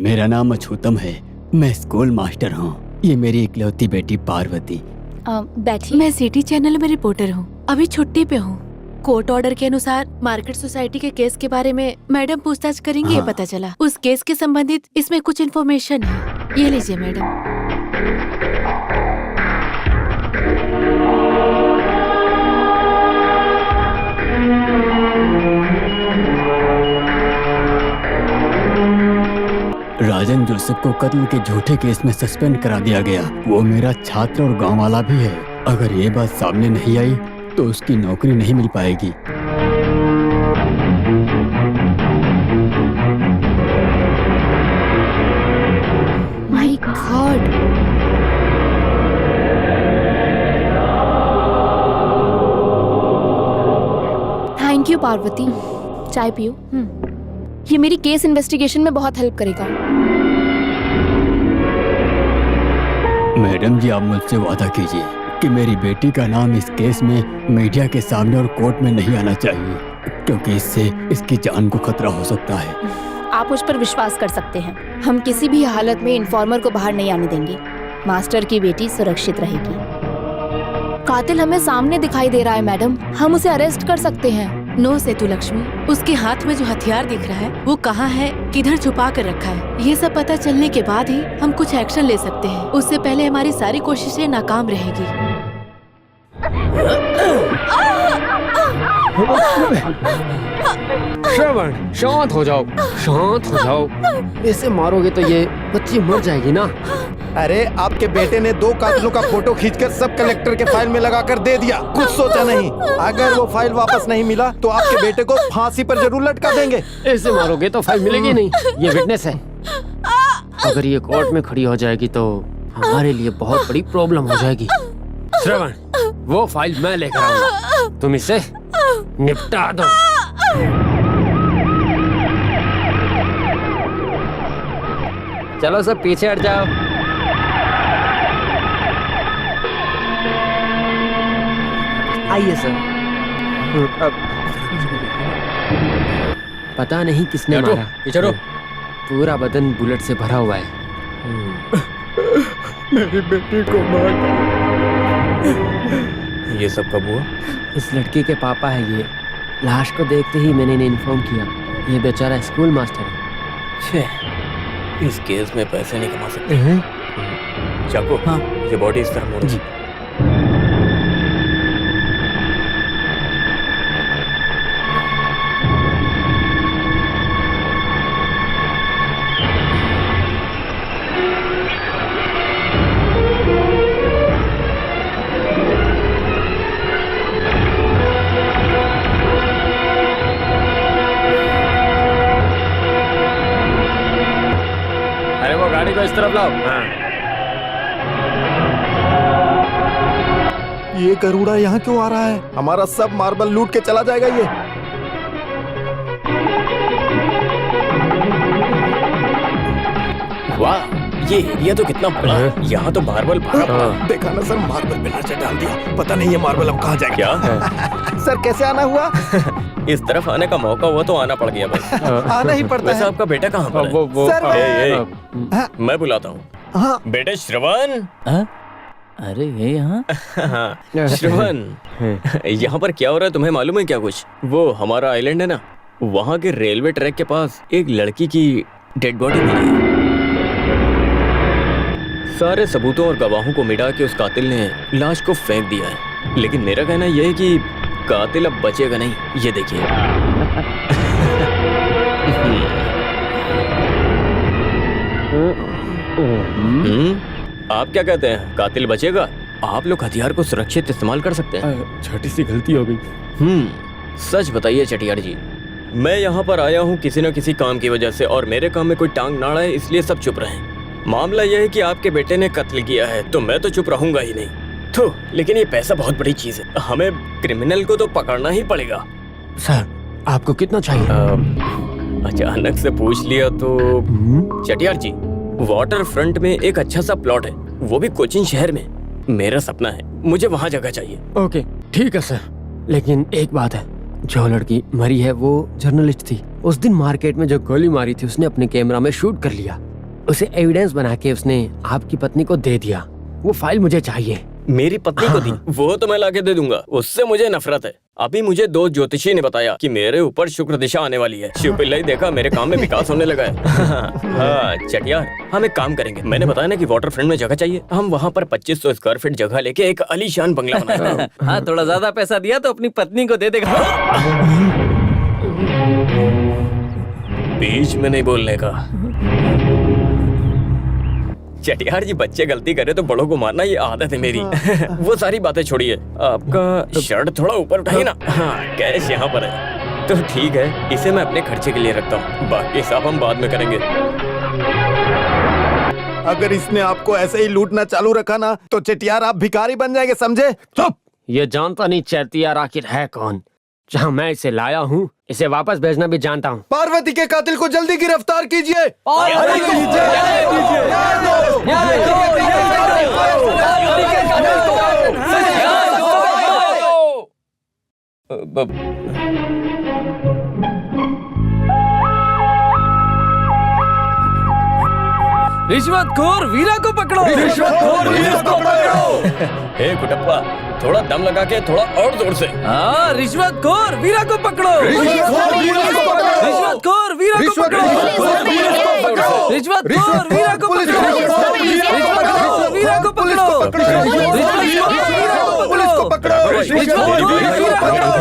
मेरा नाम अछूतम है। मैं स्कूल मास्टर हूँ। ये मेरी इकलौती बेटी पार्वती। बैठी। मैं सिटी चैनल में रिपोर्टर हूँ। अभी छुट्टी पे हूँ। कोर्ट ऑर्डर के अनुसार मार्केट सोसाइटी के केस के बारे में मैडम पूछताछ करेंगी। ये पता चला उस केस के संबंधित इसमें कुछ इन्फॉर्मेशन है। ये लीजिए मैडम। राजन जोसेफ को कत्ल के झूठे केस में सस्पेंड करा दिया गया। वो मेरा छात्र और गांव वाला भी है। अगर ये बात सामने नहीं आई तो उसकी नौकरी नहीं मिल पाएगी। My God. Thank you Parvati. चाय पियो। ये मेरी केस इन्वेस्टिगेशन में बहुत हेल्प करेगा। मैडम जी, आप मुझसे वादा कीजिए कि मेरी बेटी का नाम इस केस में मीडिया के सामने और कोर्ट में नहीं आना चाहिए, क्योंकि इससे इसकी जान को खतरा हो सकता है। आप मुझ पर विश्वास कर सकते हैं। हम किसी भी हालत में इन्फॉर्मर को बाहर नहीं आने देंगे। मास्टर की बेटी सुरक्षित रहेगी। कातिल हमें सामने दिखाई दे रहा है मैडम। हम उसे अरेस्ट कर सकते हैं। नो सेतु लक्ष्मी, उसके हाथ में जो हथियार दिख रहा है वो कहाँ है, किधर छुपा कर रखा है, ये सब पता चलने के बाद ही हम कुछ एक्शन ले सकते हैं। उससे पहले हमारी सारी कोशिशें नाकाम रहेगी। श्रवण, शांत हो जाओ, शांत हो जाओ। ऐसे मारोगे तो ये बच्ची मर जाएगी ना। अरे आपके बेटे ने 2 कातिलों का फोटो खींचकर सब कलेक्टर के फाइल में लगाकर दे दिया। कुछ सोचा नहीं। अगर वो फाइल वापस नहीं मिला तो आपके बेटे को फांसी पर जरूर लटका देंगे। ऐसे मारोगे तो फाइल मिलेगी नहीं। ये विटनेस है। अगर ये कोर्ट में खड़ी हो जाएगी तो हमारे लिए बहुत बड़ी प्रॉब्लम हो जाएगी। श्रवण, वो फाइल मैं लेकर आऊंगा। तुम इसे निपटा दो। चलो सब पीछे हट जाओ। आइए सर। पता नहीं किसने मारा। चलो। पूरा बदन बुलेट से भरा हुआ है। मेरी बेटी को मार। ये सब कब हुआ? इस लड़की के पापा है ये। लाश को देखते ही मैंने इन्हें इन्फॉर्म किया। ये बेचारा स्कूल मास्टर है। इस केस में पैसे नहीं कमा सकते। चाको, हाँ, ये बॉडी इस तरफ मोड़ो। जी। गाड़ी को इस तरफ लाओ। हाँ। ये गरुड़ा यहाँ क्यों आ रहा है? हमारा सब मार्बल लूट के चला जाएगा ये। वाह, ये एरिया तो कितना बड़ा है। यहाँ तो मार्बल भरा पड़ा। देखा ना सर, मार्बल पे नजर डाल दिया। पता नहीं ये मार्बल अब कहाँ जाएगा। क्या? सर कैसे आना हुआ? इस तरफ आने का मौका हुआ तो आना पड़ गया बस। आना ही पड़ता है। वैसे आपका बेटा कहाँ पर है? सर मैं बुलाता हूँ। बेटे श्रवण। अरे ये यहाँ? श्रवण, यहाँ पर क्या हो रहा है तुम्हें मालूम है क्या कुछ? वो हमारा आइलैंड है ना, वहाँ के रेलवे ट्रैक के पास एक लड़की की डेड बॉडी मिली है। सारे सबूतों और गवाहों को मिटा के उस कातिल ने लाश को फेंक दिया है। लेकिन मेरा कहना यह है कि कातिल अब बचेगा नहीं। ये देखिए। आप क्या कहते हैं, कातिल बचेगा? आप लोग हथियार को सुरक्षित इस्तेमाल कर सकते हैं। छोटी सी गलती हो गई। सच बताइए चटियार जी। मैं यहाँ पर आया हूँ किसी न किसी काम की वजह से, और मेरे काम में कोई टांग ना अड़ाए इसलिए सब चुप रहे। मामला यह है कि आपके बेटे ने कत्ल किया है तो मैं तो चुप रहूंगा ही नहीं। तो लेकिन ये पैसा बहुत बड़ी चीज है। हमें क्रिमिनल को तो पकड़ना ही पड़ेगा। सर आपको कितना चाहिए? अचानक से पूछ लिया तो चटियार जी, वाटर फ्रंट में एक अच्छा सा प्लॉट है, वो भी कोचिन शहर में। मेरा सपना है, मुझे वहाँ जगह चाहिए। ओके ठीक है सर, लेकिन एक बात है, जो लड़की मरी है वो जर्नलिस्ट थी। उस दिन मार्केट में जो गोली मारी थी उसने अपने कैमरा में शूट कर लिया। उसे एविडेंस बना के उसने आपकी पत्नी को दे दिया। वो फाइल मुझे चाहिए। मेरी पत्नी को दी? वो तो मैं लाके दे दूंगा, उससे मुझे नफरत है। अभी मुझे 2 ज्योतिषी ने बताया कि मेरे ऊपर शुक्र दिशा आने वाली है। शिव पिल्लाई देखा, मेरे काम में विकास होने लगा है। हाँ चटियार, हम एक काम करेंगे। मैंने बताया ना कि वाटर फ्रंट में जगह चाहिए, हम वहाँ पर 2500 स्क्वायर फीट जगह लेके एक आलीशान बंगला बनाएंगे। हाँ, थोड़ा ज्यादा पैसा दिया तो अपनी पत्नी को दे देगा। बीच में नहीं बोलने का। चटियार जी, बच्चे गलती करे तो बड़ों को मारना ये आदत है मेरी। वो सारी बातें छोड़िए, आपका शर्ट थोड़ा ऊपर उठाइए ना। हाँ, कैश यहाँ पर है। तो ठीक है, इसे मैं अपने खर्चे के लिए रखता हूँ, बाकी सब हम बाद में करेंगे। अगर इसने आपको ऐसे ही लूटना चालू रखा ना तो चटियार आप भिखारी बन जाएंगे, समझे? चुप। ये जानता नहीं चटियार आखिर है कौन। जहाँ मैं इसे लाया हूँ, इसे वापस भेजना भी जानता हूँ। पार्वती के कातिल को जल्दी गिरफ्तार कीजिए। रिश्वतखोर वीरा को पकड़ो। रिश्वतखोर वीरा को पकड़ो। हे कुटप्पा, थोड़ा दम लगा के थोड़ा और जोर से। हाँ, रिश्वतखोर वीरा को पकड़ो। रिश्वतखोर वीरा को पकड़ो। रिश्वतखोर वीरा को पकड़ो। रिश्वतखोर वीरा को पकड़ो। रिश्वतखोर वीरा को पकड़ो।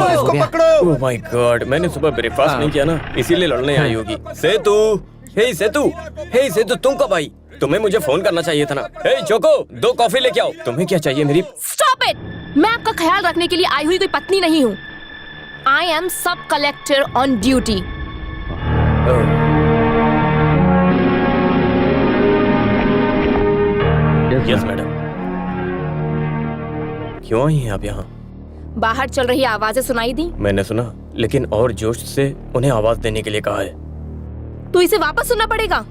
इसको पकड़ो। ओह माय गॉड, मैंने सुबह ब्रेकफास्ट नहीं किया ना, इसीलिए लड़ने आई होगी। सेतु, हे सेतु, तुम कब आई? तुम्हें मुझे फोन करना चाहिए था ना। हे चोको, 2 कॉफी लेके आओ। तुम्हें क्या चाहिए मेरी? Stop it! मैं आपका ख्याल रखने के लिए आई हुई कोई पत्नी नहीं हूँ। आई एम सब collector on duty. Yes madam. क्यों आई हैं आप यहाँ? बाहर चल रही आवाजें सुनाई दी? मैंने सुना, लेकिन और जोश से उन्हें आवाज देने के लिए कहा है। तो इसे वापस सुनना पड़ेगा।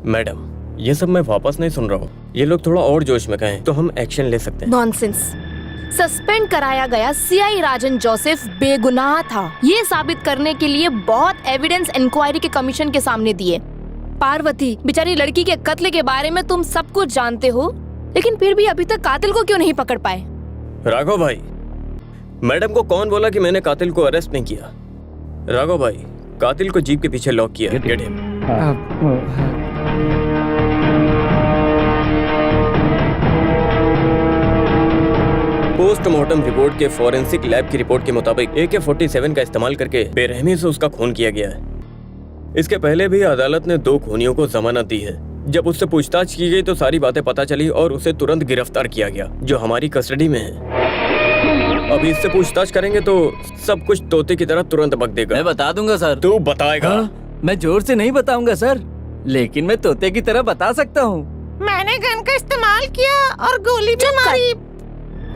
मैडम, ये सब मैं वापस नहीं सुन रहा हूँ। ये लोग थोड़ा और जोश में कहें तो हम एक्शन ले सकते हैं। नॉनसेंस। सस्पेंड कराया गया सीआई राजन जोसेफ बेगुनाह था, ये साबित करने के लिए बहुत एविडेंस इंक्वायरी के कमीशन के सामने दिए। पार्वती बेचारी लड़की के कत्ल के बारे में तुम सब कुछ जानते हो, लेकिन फिर भी अभी तक कातिल को क्यों नहीं पकड़ पाए? राघव भाई, मैडम को कौन बोला कि मैंने कातिल को अरेस्ट नहीं किया? राघव भाई, कातिल को जीप के पीछे लॉक किया। Get him. पोस्टमार्टम रिपोर्ट के फॉरेंसिक लैब की रिपोर्ट के मुताबिक AK-47 का इस्तेमाल करके बेरहमी से उसका खून किया गया है। इसके पहले भी अदालत ने 2 खूनियों को जमानत दी है। जब उससे पूछताछ की गई तो सारी बातें पता चली और उसे तुरंत गिरफ्तार किया गया, जो हमारी कस्टडी में है। अभी इससे पूछताछ करेंगे तो सब कुछ तोते की तरह तुरंत बक देगा। मैं बता दूंगा सर। तू बताएगा? हाँ, मैं जोर से नहीं बताऊंगा सर, लेकिन मैं तोते की तरह बता सकता हूँ। मैंने गन का इस्तेमाल किया और गोली भी मारी।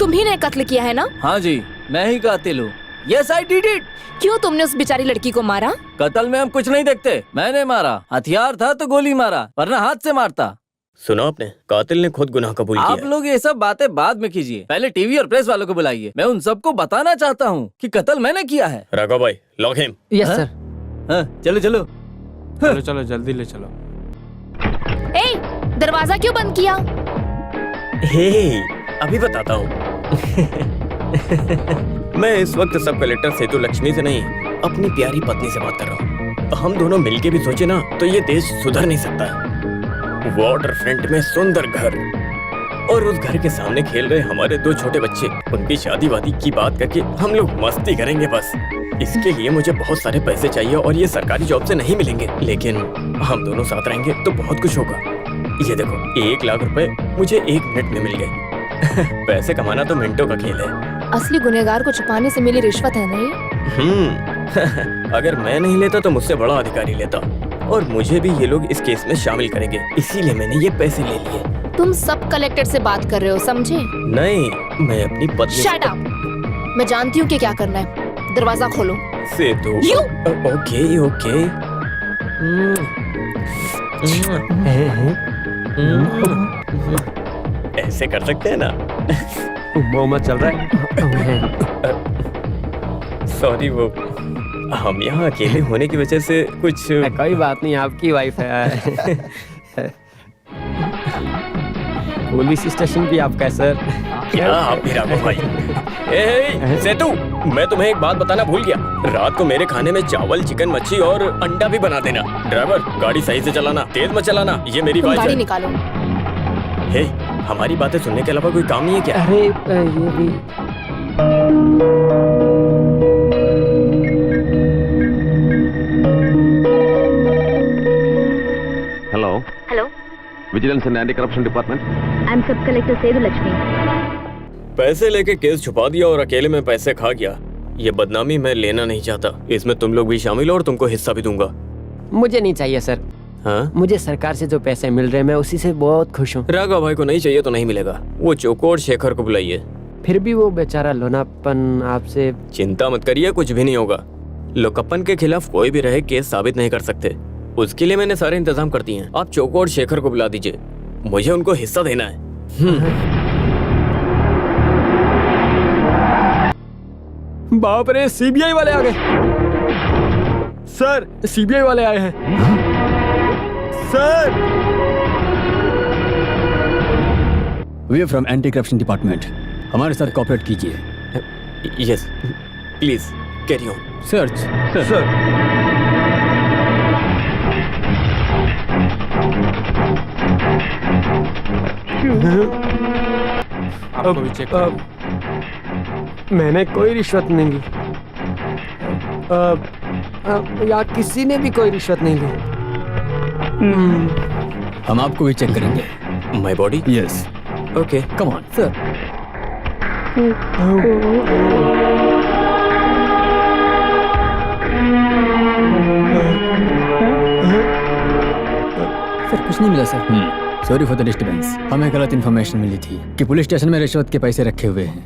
तुम्ही ने कत्ल किया है ना? हाँ जी, मैं ही कातिल हूँ। Yes I did it. क्यों तुमने उस बेचारी लड़की को मारा? कत्ल में हम कुछ नहीं देखते। मैंने मारा, हथियार था तो गोली मारा, वरना हाथ से मारता। सुना आपने, कातिल ने खुद गुनाह कबूल किया। आप लोग ये सब बातें बाद में कीजिए, पहले टीवी और प्रेस वालों को बुलाइए। मैं उन सबको बताना चाहता हूँ कि कत्ल मैंने किया है। राघव भाई, लॉक हिम। यस हाँ? सर। हाँ, चलो चलो चलो चलो जल्दी ले चलो। ए, दरवाजा क्यों बंद किया? हे, अभी बताता हूँ। मैं इस वक्त सब कलेक्टर सेतु लक्ष्मी से नहीं, अपनी प्यारी पत्नी से बात कर रहा हूँ। हम दोनों मिलके भी सोचे ना तो ये देश सुधर नहीं सकता। वाटर फ्रंट में सुंदर घर और उस घर के सामने खेल रहे हमारे 2 छोटे बच्चे, उनकी शादी वादी की बात करके हम लोग मस्ती करेंगे बस। इसके लिए मुझे बहुत सारे पैसे चाहिए और ये सरकारी जॉब से नहीं मिलेंगे, लेकिन हम दोनों साथ रहेंगे तो बहुत कुछ होगा। ये देखो, 1 लाख रुपए मुझे 1 मिनट में मिल गए। पैसे कमाना तो मिनटों का खेल है। असली गुनहगार को छुपाने से मिली रिश्वत है नहीं? अगर मैं नहीं लेता तो मुझसे बड़ा अधिकारी लेता, और मुझे भी ये लोग इस केस में शामिल करेंगे, इसीलिए मैंने ये पैसे ले लिए। तुम सब कलेक्टर से बात कर रहे हो, समझे? नहीं, मैं अपनी पत्नी। Shut up! मैं जानती हूँ कि क्या करना है। दरवाजा खोलो। सेतु। You! Okay okay. ऐसे कर सकते हैं ना? मोहम्मद चल रहा है। सॉरी, वो हम यहाँ अकेले होने की वजह से कुछ। कोई बात नहीं, आपकी वाइफ है। पुलिस स्टेशन भी आपका है सर। क्या आप भी राघव भाई? ए सेतु, मैं तुम्हें एक बात बताना भूल गया। रात को मेरे खाने में चावल, चिकन, मच्छी और अंडा भी बना देना। ड्राइवर, गाड़ी सही से चलाना, तेज मत चलाना। ये मेरी वाइफ गाड़ी है। निकालो। हे, हमारी बातें सुनने के अलावा कोई काम नहीं है क्या? अरे ये भी Hello. Hello, Vigilance and Anti-Corruption Department. I'm Sub Collector Sedu Lakshmi. पैसे लेके केस छुपा दिया और अकेले में पैसे खा गया। ये बदनामी मैं लेना नहीं चाहता। इसमें तुम लोग भी शामिल हो और तुमको हिस्सा भी दूंगा। मुझे नहीं चाहिए सर। हाँ? मुझे सरकार से जो पैसे मिल रहे हैं मैं उसी से बहुत खुश हूँ। राघव भाई को नहीं चाहिए तो नहीं मिलेगा। वो चोको और शेखर को बुलाइए। फिर भी वो बेचारा लोनापन आपसे। चिंता मत करिए, कुछ भी नहीं होगा। लोकप्पन के खिलाफ कोई भी रहे केस साबित नहीं कर सकते। उसके लिए मैंने सारे इंतजाम कर दिए हैं। आप चोको और शेखर को बुला दीजिए, मुझे उनको हिस्सा देना है। बाप रे, सीबीआई वाले आ गए। सर, सीबीआई वाले आए हैं। Sir, we are from anti corruption department. हमारे साथ कोऑपरेट कीजिए। Yes, please carry on. Search sir. आपको भी चेक करो। मैंने कोई रिश्वत नहीं ली। या किसी ने भी कोई रिश्वत नहीं ली। हम आपको भी चेक करेंगे। My body? Yes, okay, come on sir. Sir कुछ नहीं मिला sir. Sorry for the disturbance. हमें गलत इन्फॉर्मेशन मिली थी कि पुलिस स्टेशन में रिश्वत के पैसे रखे हुए हैं।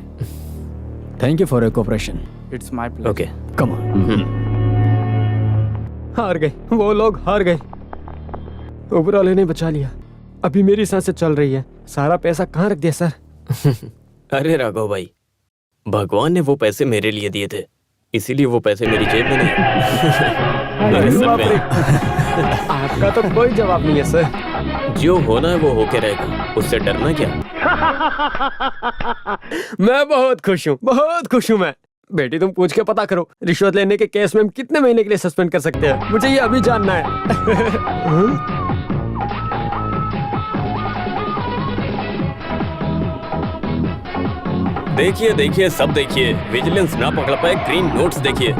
Thank you for your cooperation. It's my pleasure. Okay. Come on. हार गए, वो लोग हार गए। ऊपर वाले ने बचा लिया। अभी मेरी सांसें चल रही है। सारा पैसा कहाँ रख दिया सर? अरे राघव भाई, भगवान ने वो पैसे मेरे लिए दिए थे, इसीलिए वो पैसे मेरी जेब में नहीं। मेरे सर बाप में। रे। आपका तो कोई जवाब नहीं है सर। जो होना है वो होके रहेगा, उससे डरना क्या? मैं बहुत खुश हूँ, बहुत खुश हूँ मैं। बेटी तुम पूछ के पता करो, रिश्वत लेने के केस में हम कितने महीने के लिए सस्पेंड कर सकते हैं? मुझे ये अभी जानना है। देखिए देखिए, सब देखिए। विजिलेंस ना पकड़ पाए, ग्रीन नोट्स देखिए।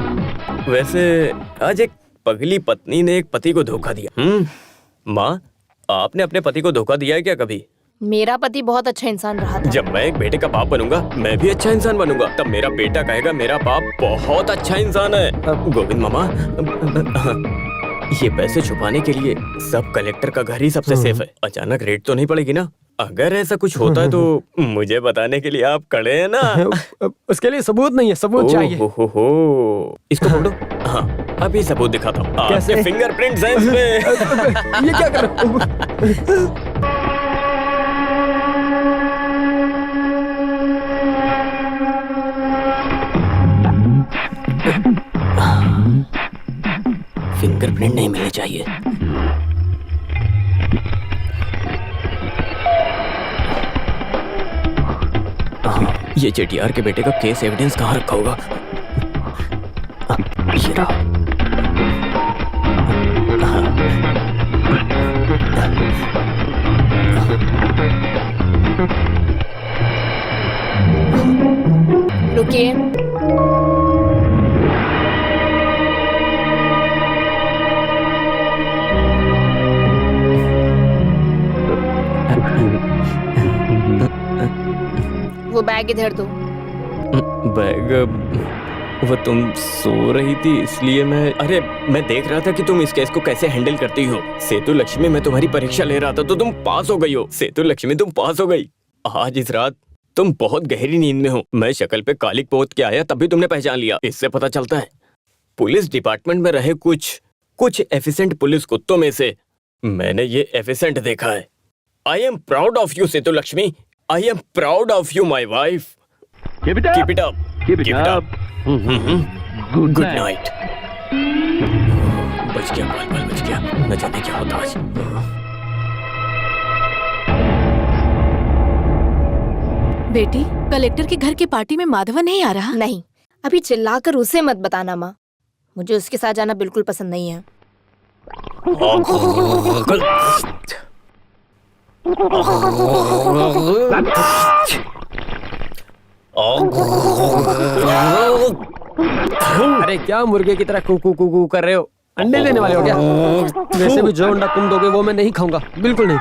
वैसे आज एक पगली पत्नी ने एक पति को धोखा दिया। माँ, आपने अपने पति को धोखा दिया है क्या कभी? मेरा पति बहुत अच्छा इंसान रहा था। जब मैं एक बेटे का बाप बनूंगा, मैं भी अच्छा इंसान बनूंगा। तब मेरा बेटा कहेगा मेरा बाप बहुत अच्छा इंसान है। गोविंद मामा, ये पैसे छुपाने के लिए सब कलेक्टर का घर ही सबसे सेफ है। अचानक रेड तो नहीं पड़ेगी ना? अगर ऐसा कुछ होता है तो मुझे बताने के लिए आप खड़े हैं ना? उसके लिए सबूत नहीं है, सबूत चाहिए। हो। इसको पकड़ो। हाँ, अभी सबूत दिखाता हूँ। आपके फिंगरप्रिंट्स हैं इसमें। ये क्या कर रहे हो? फिंगरप्रिंट नहीं मिलने चाहिए। ये चेटियार के बेटे का केस एविडेंस कहाँ रखा होगा? ये रहा। रुकिए। वो बैग इधर दो। बैग? वो तुम सो रही थी इसलिए मैं देख रहा था कि तुम इस केस को कैसे हैंडल करती हो। सेतु लक्ष्मी, मैं तुम्हारी परीक्षा ले रहा था तो तुम पास हो गई हो। सेतु लक्ष्मी, तुम पास हो गई। आज इस रात तुम बहुत गहरी नींद में हो। मैं शक्ल पे कालिक पोत के आया तभी तुमने पहचान लिया। इससे पता चलता है पुलिस डिपार्टमेंट में रहे कुछ एफिशिएंट पुलिस कुत्तों में से मैंने ये एफिशिएंट देखा है। I am proud of you Setu Lakshmi. I am proud of you, my wife. Keep it up. Keep it up. Keep it up. Good night. बच गया, बाल बच गया। न जाने क्या होता आज। बेटी, कलेक्टर के घर की पार्टी में माधवन नहीं आ रहा? नहीं, अभी चिल्लाकर उसे मत बताना माँ। मुझे उसके साथ जाना बिल्कुल पसंद नहीं है। अरे क्या मुर्गे की तरह कू कू कू कू कर रहे हो? अंडे देने वाले हो क्या? वैसे भी जो अंडा तुम दोगे वो मैं नहीं खाऊंगा, बिल्कुल नहीं।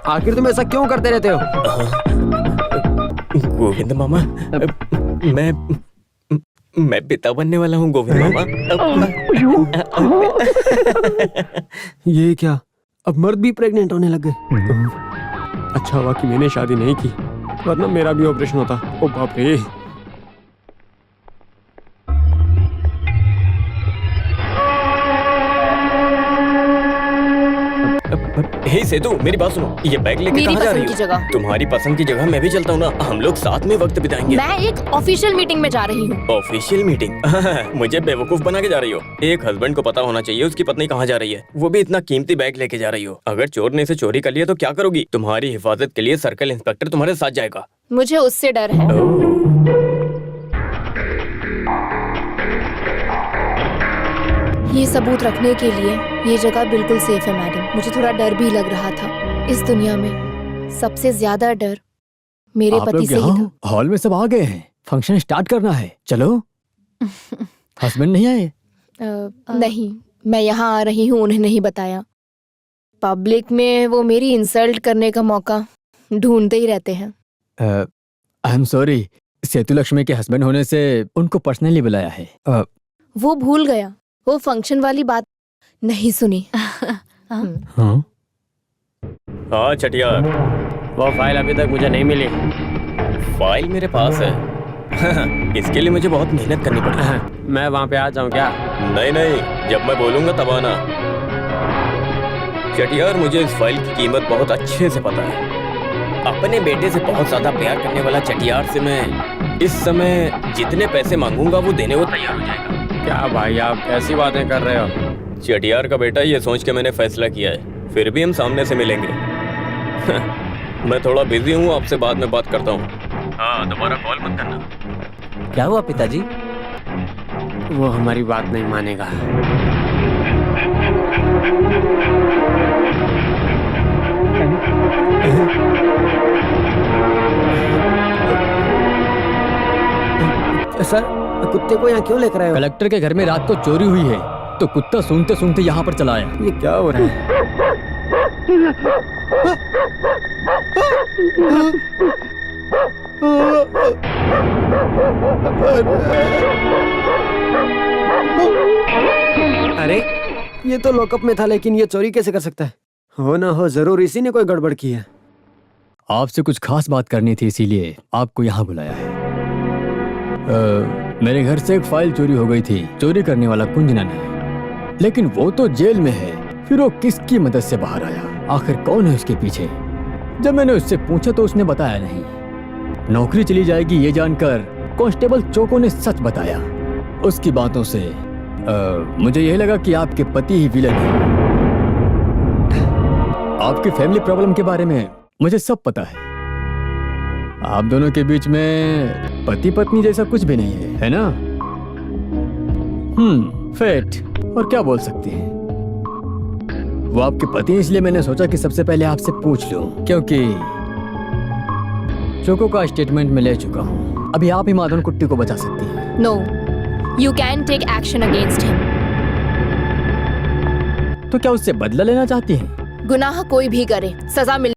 आखिर तुम ऐसा क्यों करते रहते हो? गोविंद मामा, मैं पिता बनने वाला हूँ गोविंद मामा। ये क्या, अब मर्द भी प्रेग्नेंट होने लग गए? अच्छा हुआ कि मैंने शादी नहीं की, वरना मेरा भी ऑपरेशन होता। ओ बाप रे। हे सेतु, मेरी बात सुनो, ये बैग लेके मेरी कहाँ जा रही पसंद की हो? जगह। तुम्हारी पसंद की जगह मैं भी चलता हूँ ना, हम लोग साथ में वक्त बिताएंगे। मैं एक ऑफिशियल मीटिंग में जा रही हूँ। Official meeting? मुझे बेवकूफ बना के जा रही हो? एक हस्बैंड को पता होना चाहिए उसकी पत्नी कहाँ जा रही है, वो भी इतना कीमती बैग लेके जा रही हो। अगर चोर ने इसे चोरी कर लिया तो क्या करोगी? तुम्हारी हिफाजत के लिए सर्कल इंस्पेक्टर तुम्हारे साथ जाएगा। मुझे उससे डर है। ये सबूत रखने के लिए ये जगह बिल्कुल सेफ है मैडम। मुझे थोड़ा डर भी लग रहा था। इस दुनिया में सबसे ज्यादा डर मेरे आप पति लोग से ही यहाँ था। हॉल में सब आ गए हैं, फंक्शन स्टार्ट करना है। चलो। हस्बैंड नहीं आए? नहीं, मैं यहाँ आ रही हूँ उन्हें नहीं बताया। पब्लिक में वो मेरी इंसल्ट करने का मौका ढूंढते ही रहते हैं। आई एम सॉरी, सेतु लक्ष्मी के हस्बैंड होने से उनको पर्सनली बुलाया है। वो भूल गया, वो फंक्शन वाली बात नहीं सुनी। हाँ? हाँ चटियार, वो फाइल अभी तक मुझे नहीं मिली। फाइल मेरे पास है। इसके लिए मुझे बहुत मेहनत करनी पड़ी है। मैं वहाँ पे आ जाऊँ क्या? नहीं नहीं, जब मैं बोलूंगा तब आना। चटियार, मुझे इस फाइल की कीमत बहुत अच्छे से पता है। अपने बेटे से बहुत ज्यादा प्यार करने वाला चटियार से मैं इस समय जितने पैसे मांगूंगा वो देने को तैयार हो जाएगा। क्या भाई, आप कैसी बातें कर रहे हो? चटियार का बेटा, ये सोच के मैंने फैसला किया है, फिर भी हम सामने से मिलेंगे। मैं थोड़ा बिजी हूँ, आपसे बाद में बात करता हूँ। हाँ, दोबारा कॉल मत करना। क्या हुआ पिताजी? वो हमारी बात नहीं मानेगा। सर, कुत्ते को यहाँ क्यों लेकर आए हो? कलेक्टर के घर में रात को चोरी हुई है, तो कुत्ता सूंघते सूंघते यहाँ पर चला आया। ये क्या हो रहा है? अरे, ये तो लॉकअप में था, लेकिन ये चोरी कैसे कर सकता है? हो ना हो, जरूर इसी ने कोई गड़बड़ की है। आपसे कुछ खास बात करनी थी, इसीलिए आपको यहाँ बुलाया है। मेरे घर से एक फाइल चोरी हो गई थी। चोरी करने वाला कुंजनन है, लेकिन वो तो जेल में है। फिर वो किसकी मदद से बाहर आया? आखिर कौन है उसके पीछे? जब मैंने उससे पूछा तो उसने बताया नहीं। नौकरी चली जाएगी ये जानकर कांस्टेबल चोको ने सच बताया। उसकी बातों से मुझे यह लगा कि आपके पति ही विलन है। आपकी फैमिली प्रॉब्लम के बारे में मुझे सब पता है। आप दोनों के बीच में पति पत्नी जैसा कुछ भी नहीं है, है ना? फेट, और क्या बोल सकते हैं। वो आपके पति, इसलिए मैंने सोचा कि सबसे पहले आपसे पूछ लूं, क्योंकि चोको का स्टेटमेंट मैं ले चुका हूं। अभी आप ही माधवन कुट्टी को बचा सकती हैं। No, you can take action against him. तो क्या उससे बदला लेना चाहती हैं? गुनाह कोई भी करे, सजा मिल